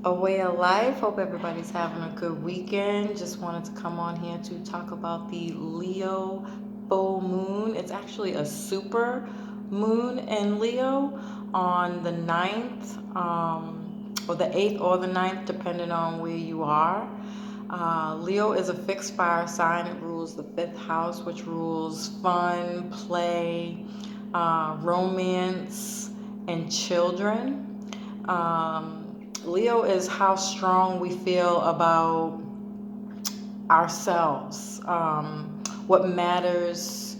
A way of life. Hope everybody's having a good weekend. Just wanted to come on here to talk about the Leo full moon. It's actually a super moon in Leo on the 9th, or the 8th or the 9th, depending on where you are. Leo is a fixed fire sign. It rules the fifth house, which rules fun, play, romance, and children. Leo is how strong we feel about ourselves, what matters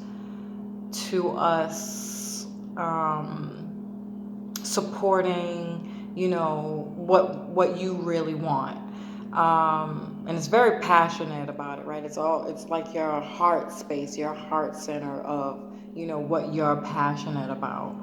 to us, supporting, what you really want. And it's very passionate about it, right? It's like your heart space, your heart center of, what you're passionate about.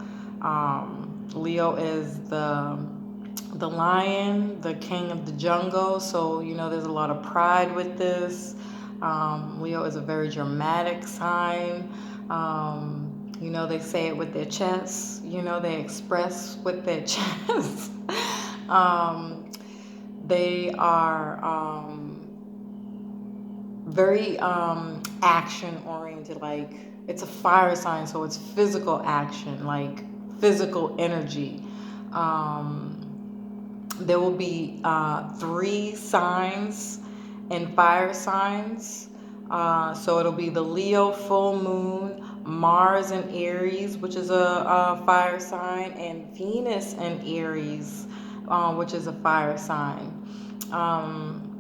Leo is the lion, the king of the jungle. So, there's a lot of pride with this. Leo is a very dramatic sign. They say it with their chest. They express with their chest. um, they are very action oriented. Like, it's a fire sign, so it's physical action, like physical energy. There will be three signs and fire signs. So it'll be the Leo full moon, Mars in Aries, which is a fire sign, and Venus in Aries, which is a fire sign.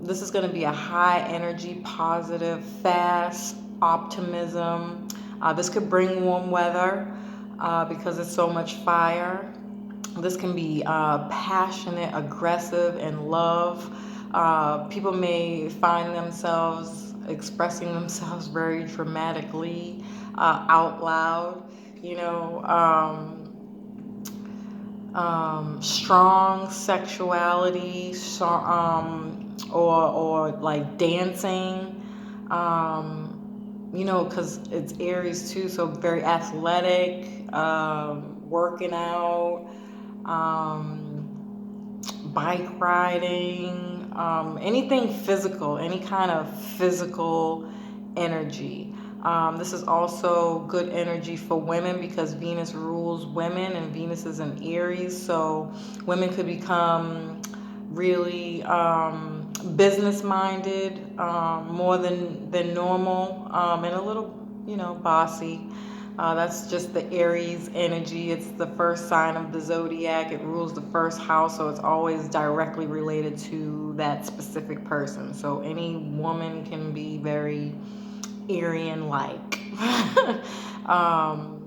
This is going to be a high energy, positive, fast, optimism. This could bring warm weather because it's so much fire. This can be passionate, aggressive, and love. People may find themselves expressing themselves very dramatically, out loud. You know, strong sexuality, or like dancing. Because it's Aries too, so very athletic, working out, bike riding, anything physical, any kind of physical energy. This is also good energy for women because Venus rules women and Venus is in Aries. So women could become really business minded, more than normal, and a little, bossy. That's just the Aries energy. It's the first sign of the zodiac. It rules the first house, so it's always directly related to that specific person. So any woman can be very Aryan like. um,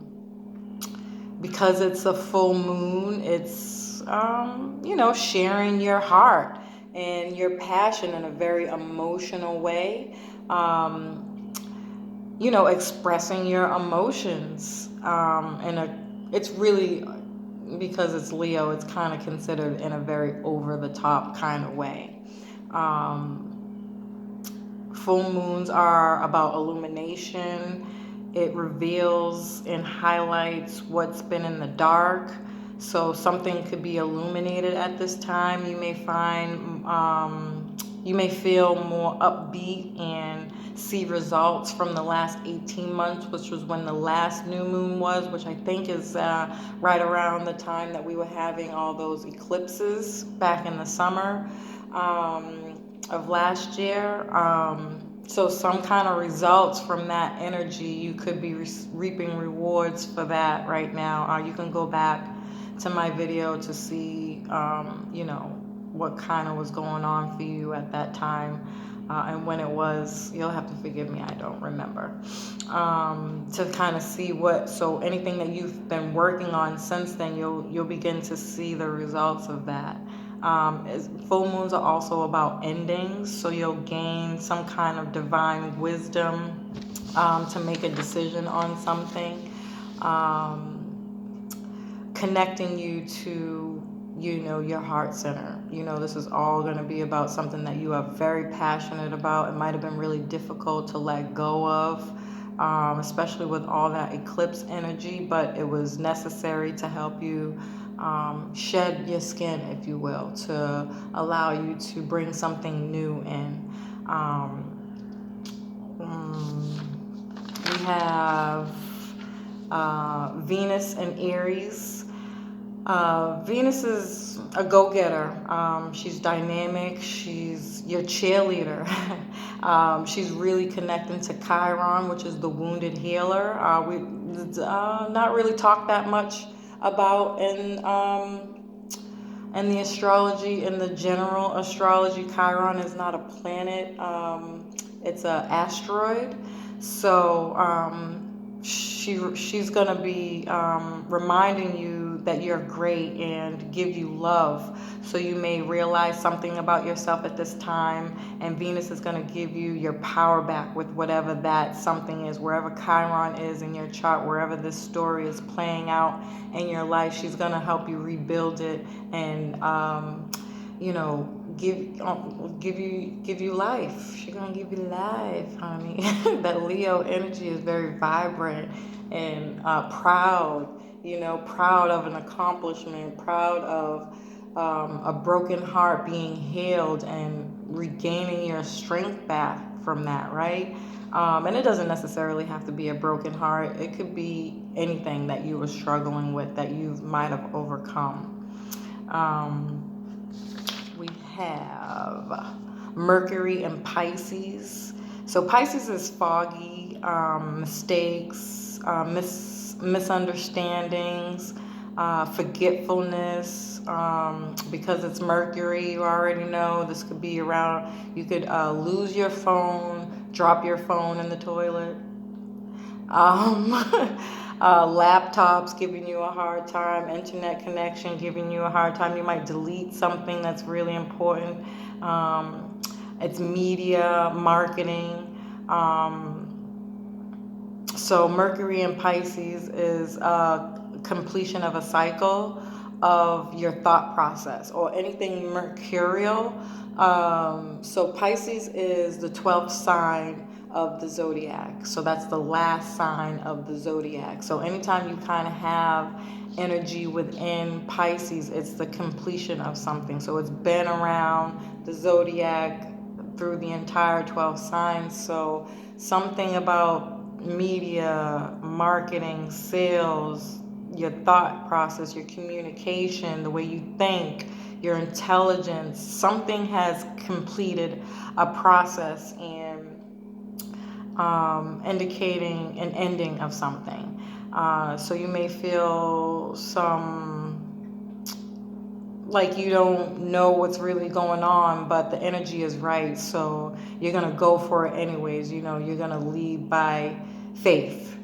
because it's a full moon, it's, sharing your heart and your passion in a very emotional way. Expressing your emotions. It's really, because it's Leo, it's kind of considered in a very over the top kind of way. Full moons are about illumination. It reveals and highlights what's been in the dark. So something could be illuminated at this time. You may feel more upbeat and see results from the last 18 months, which was when the last new moon was, which I think is right around the time that we were having all those eclipses back in the summer of last year. So some kind of results from that energy, you could be reaping rewards for that right now. You can go back to my video to see, what kind of was going on for you at that time. And when it was, you'll have to forgive me, I don't remember. To kind of see so anything that you've been working on since then, you'll begin to see the results of that. Full moons are also about endings, so you'll gain some kind of divine wisdom to make a decision on something, connecting you to, your heart center. This is all going to be about something that you are very passionate about. It might have been really difficult to let go of, especially with all that eclipse energy, but it was necessary to help you shed your skin, if you will, to allow you to bring something new in. We have Venus and Aries. Venus is a go-getter. She's dynamic. She's your cheerleader. She's really connecting to Chiron, which is the wounded healer. We not really talk that much about in the astrology, in the general astrology. Chiron is not a planet. It's an asteroid. So she's going to be reminding you that you're great and give you love. So you may realize something about yourself at this time, and Venus is going to give you your power back with whatever that something is. Wherever Chiron is in your chart, wherever this story is playing out in your life, she's going to help you rebuild it and give you life. She's gonna give you life, honey. That Leo energy is very vibrant and proud. Proud of an accomplishment, proud of a broken heart being healed and regaining your strength back from that, right? And it doesn't necessarily have to be a broken heart. It could be anything that you were struggling with that you might have overcome. We have Mercury and Pisces. So Pisces is foggy, mistakes, misunderstandings, forgetfulness. Because it's Mercury, you already know this could be around. You could lose your phone, drop your phone in the toilet. Laptops giving you a hard time, internet connection giving you a hard time. You might delete something that's really important. It's media, marketing. So Mercury in Pisces is completion of a cycle of your thought process or anything mercurial. So Pisces is the 12th sign of the zodiac. So that's the last sign of the zodiac. So anytime you kind of have energy within Pisces, it's the completion of something. So it's been around the zodiac through the entire 12 signs. So something about media, marketing, sales, your thought process, your communication, the way you think, your intelligence, something has completed a process and indicating an ending of something. So you may feel like you don't know what's really going on, but the energy is right. So you're going to go for it anyways. You're going to lead by faith,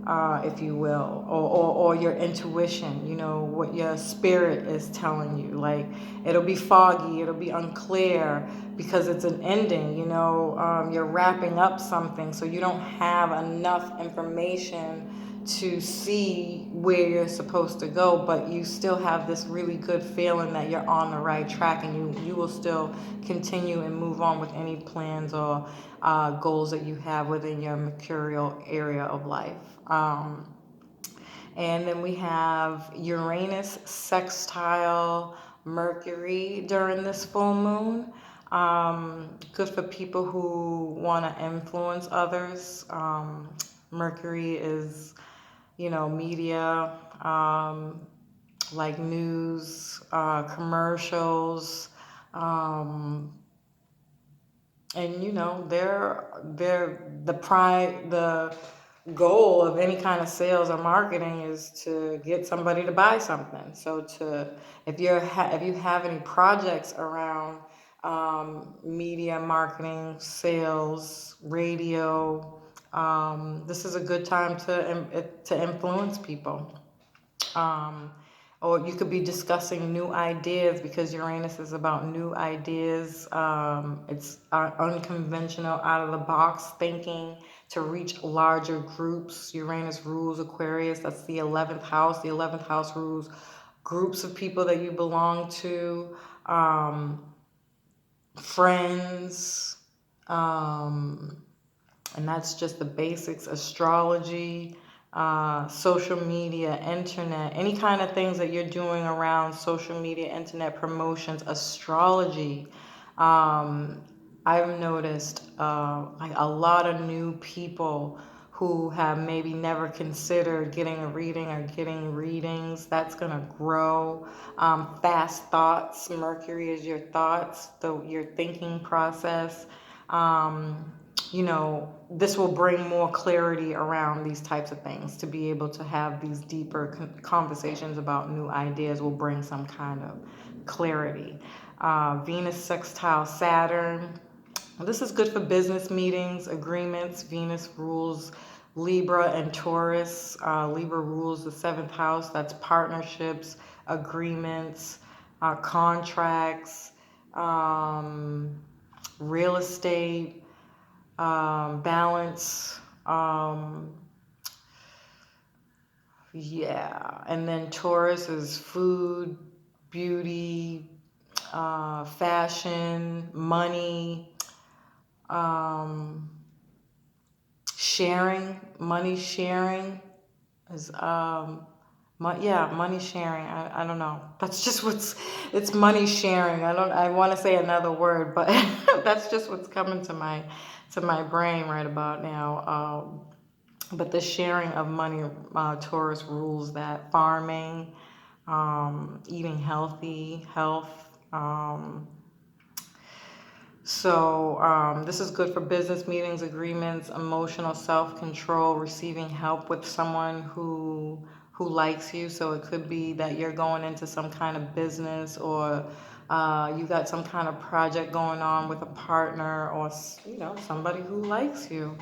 if you will, or your intuition, what your spirit is telling you. Like, it'll be foggy, it'll be unclear because it's an ending, you're wrapping up something. So you don't have enough information to see where you're supposed to go, but you still have this really good feeling that you're on the right track, and you will still continue and move on with any plans or goals that you have within your mercurial area of life. And then we have Uranus sextile Mercury during this full moon. Good for people who want to influence others. Mercury is media, like news, commercials, and they're the goal of any kind of sales or marketing is to get somebody to buy something. So if you have any projects around media, marketing, sales, radio, this is a good time to influence people. Or you could be discussing new ideas because Uranus is about new ideas. It's unconventional, out of the box thinking to reach larger groups. Uranus rules Aquarius. That's the 11th house. The 11th house rules groups of people that you belong to, friends, and that's just the basics. Astrology. social media, internet, any kind of things that you're doing around social media, internet promotions, astrology. Um, I've noticed like a lot of new people who have maybe never considered getting a reading or getting readings. That's going to grow. Fast thoughts, Mercury is your thoughts, your thinking process. Um, this will bring more clarity around these types of things. To be able to have these deeper conversations about new ideas will bring some kind of clarity. Venus sextile Saturn. This is good for business meetings, agreements. Venus rules Libra and Taurus. Libra rules the seventh house. That's partnerships, agreements, contracts, real estate, balance. Yeah. And then Taurus is food, beauty, fashion, money, sharing. Money sharing is money sharing. I don't know. That's just it's money sharing. I want to say another word, but that's just what's coming to my brain right about now. But the sharing of money, Taurus rules that. Farming, eating healthy, health. This is good for business meetings, agreements, emotional self-control, receiving help with someone who likes you. So it could be that you're going into some kind of business, or you got some kind of project going on with a partner, or somebody who likes you.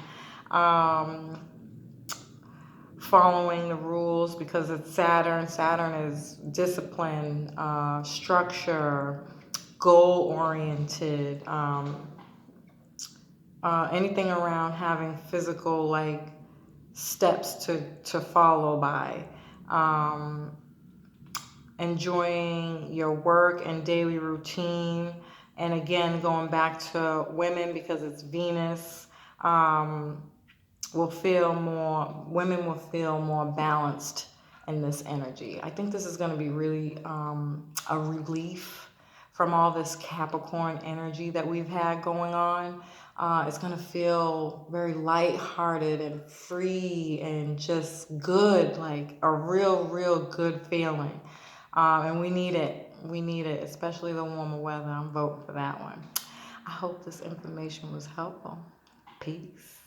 Following the rules, because it's Saturn. Saturn is discipline, structure, goal oriented, anything around having physical like steps to follow by, enjoying your work and daily routine. And again, going back to women, because it's Venus, women will feel more balanced in this energy. I think this is going to be really a relief from all this Capricorn energy that we've had going on. It's going to feel very lighthearted and free and just good, like a real good feeling. And we need it. We need it, especially the warmer weather. I'm voting for that one. I hope this information was helpful. Peace.